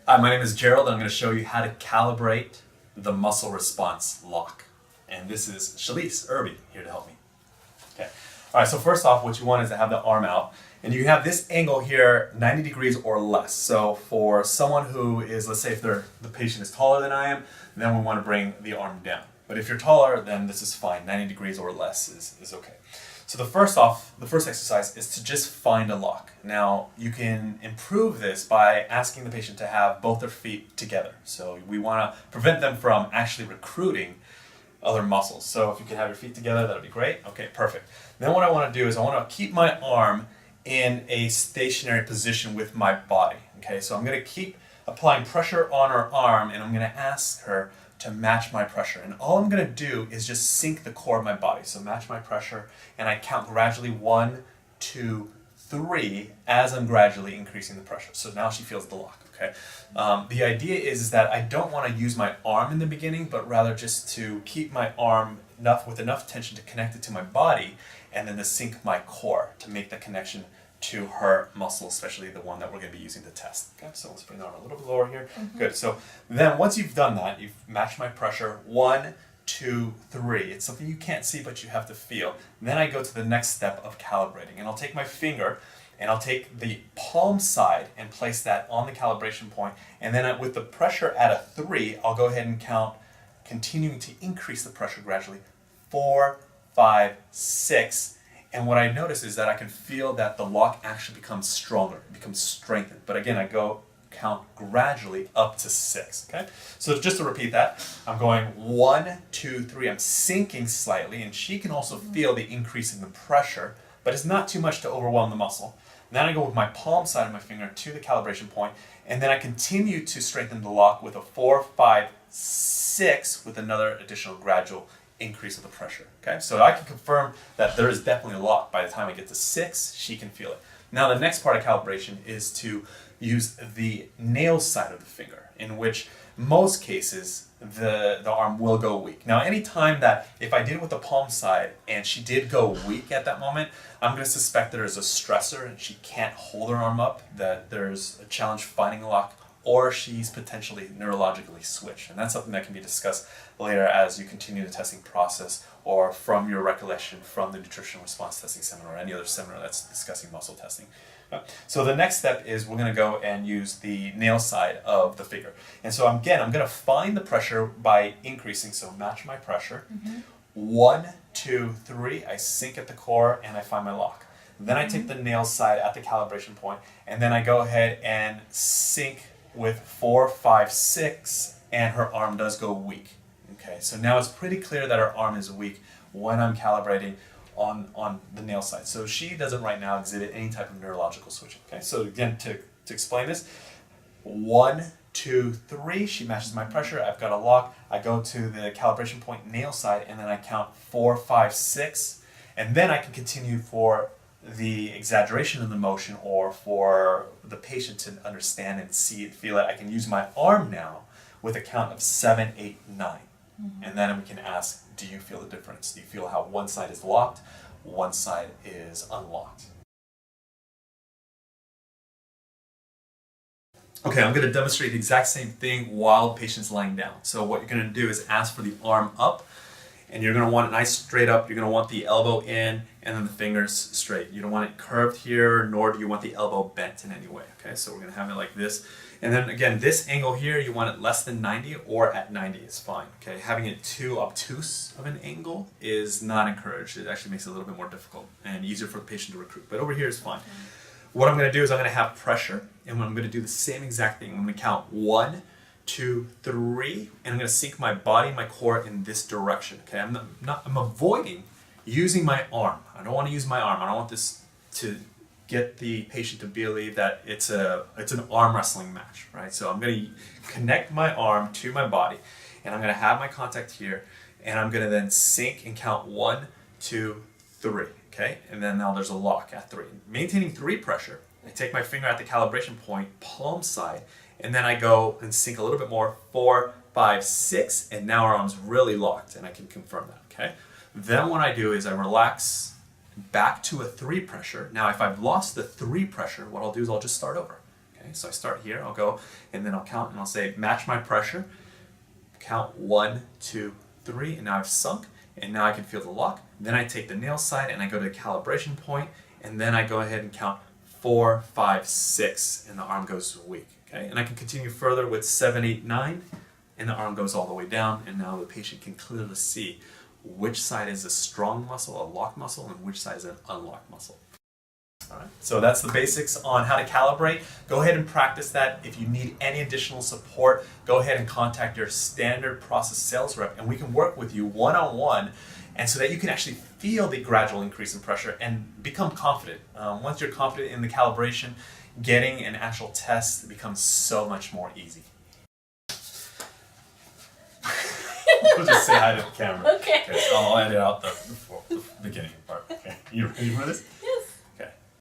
Hi, my name is Gerald, and I'm going to show you how to calibrate the muscle response lock. And this is Shalise Irby here to help me. Okay. All right, so first off, what you want is to have the arm out. And you have this angle here 90 degrees or less. So for someone who is, let's say if the patient is taller than I am, then we want to bring the arm down. But if you're taller, then this is fine. 90 degrees or less is okay. So the first exercise is to just find a lock. Now, you can improve this by asking the patient to have both their feet together. So we want to prevent them from actually recruiting other muscles. So if you can have your feet together, that would be great. Okay, perfect. Then what I want to do is I want to keep my arm in a stationary position with my body. Okay, so I'm going to keep applying pressure on her arm, and I'm going to ask her to match my pressure. And all I'm going to do is just sink the core of my body. So match my pressure, and I count gradually 1, 2, 3 as I'm gradually increasing the pressure. So now she feels the lock. Okay. The idea is that I don't want to use my arm in the beginning, but rather just to keep my arm with enough tension to connect it to my body, and then to sink my core to make the connection to her muscle, especially the one that we're going to be using to test. Okay, so let's bring the arm a little bit lower here. Good. So then once you've done that, you've matched my pressure 1, 2, 3. It's something you can't see, but you have to feel. Then I go to the next step of calibrating, and I'll take my finger and I'll take the palm side and place that on the calibration point, and then with the pressure at a 3, I'll go ahead and count, continuing to increase the pressure gradually, 4, 5, 6. And what I notice is that I can feel that the lock actually becomes stronger, it becomes strengthened. But again, I go count gradually up to 6. Okay? So just to repeat that, I'm going 1, 2, 3. I'm sinking slightly, and she can also feel the increase in the pressure, but it's not too much to overwhelm the muscle. Then I go with my palm side of my finger to the calibration point, and then I continue to strengthen the lock with a 4, 5, 6 with another additional gradual increase of the pressure. Okay, so I can confirm that there is definitely a lock. By the time I get to 6, she can feel it. Now the next part of calibration is to use the nail side of the finger, in which most cases the arm will go weak. Now any time that if I did it with the palm side and she did go weak at that moment, I'm going to suspect that there's a stressor and she can't hold her arm up, that there's a challenge finding a lock, or she's potentially neurologically switched. And that's something that can be discussed later as you continue the testing process, or from your recollection from the nutritional response testing seminar or any other seminar that's discussing muscle testing. So the next step is we're going to go and use the nail side of the finger. And so again, I'm going to find the pressure by increasing, so match my pressure. 1, 2, 3, I sink at the core and I find my lock. Then I take the nail side at the calibration point, and then I go ahead and sink with 4, 5, 6, and her arm does go weak. Okay, so now it's pretty clear that her arm is weak when I'm calibrating on the nail side. So she doesn't right now exhibit any type of neurological switching. Okay, so again, to explain this, 1, 2, 3, she matches my pressure, I've got a lock, I go to the calibration point nail side, and then I count 4, 5, 6, and then I can continue for the exaggeration of the motion, or for the patient to understand and see it, feel it. I can use my arm now with a count of 7, 8, 9. And then we can ask, do you feel the difference? Do you feel how one side is locked, one side is unlocked? Okay, I'm going to demonstrate the exact same thing while the patient's lying down. So what you're going to do is ask for the arm up, and you're going to want it nice straight up. You're going to want the elbow in, and then the fingers straight. You don't want it curved here, nor do you want the elbow bent in any way. Okay, so we're going to have it like this. And then again, this angle here, you want it less than 90, or at 90 is fine. Okay, having it too obtuse of an angle is not encouraged. It actually makes it a little bit more difficult and easier for the patient to recruit. But over here is fine. What I'm going to do is I'm going to have pressure, and I'm going to do the same exact thing. I'm going to count 1, 2, 3, and I'm going to sink my body, my core in this direction. Okay, I'm avoiding using my arm. I don't want to use my arm. I don't want this to get the patient to believe that it's an arm wrestling match, right? So I'm going to connect my arm to my body, and I'm going to have my contact here, and I'm going to then sink and count 1, 2, 3. Okay, and then now there's a lock at 3. Maintaining 3 pressure, I take my finger at the calibration point, palm side, and then I go and sink a little bit more, 4, 5, 6, and now our arm's really locked, and I can confirm that. Okay, then what I do is I relax back to a 3 pressure. Now if I've lost the 3 pressure, what I'll do is I'll just start over. Okay, so I start here, I'll go, and then I'll count, and I'll say, match my pressure. Count 1, 2, 3, and now I've sunk, and now I can feel the lock. Then I take the nail side, and I go to the calibration point, and then I go ahead and count 4, 5, 6, and the arm goes weak. Okay, and I can continue further with 7, 8, 9, and the arm goes all the way down, and now the patient can clearly see which side is a strong muscle, a locked muscle, and which side is an unlocked muscle. All right. So that's the basics on how to calibrate. Go ahead and practice that. If you need any additional support, go ahead and contact your standard process sales rep, and we can work with you one-on-one, and so that you can actually feel the gradual increase in pressure and become confident. Once you're confident in the calibration, getting an actual test becomes so much more easy. We'll just say hi to the camera. Okay. So I'll edit out the beginning part. Okay. You ready for this?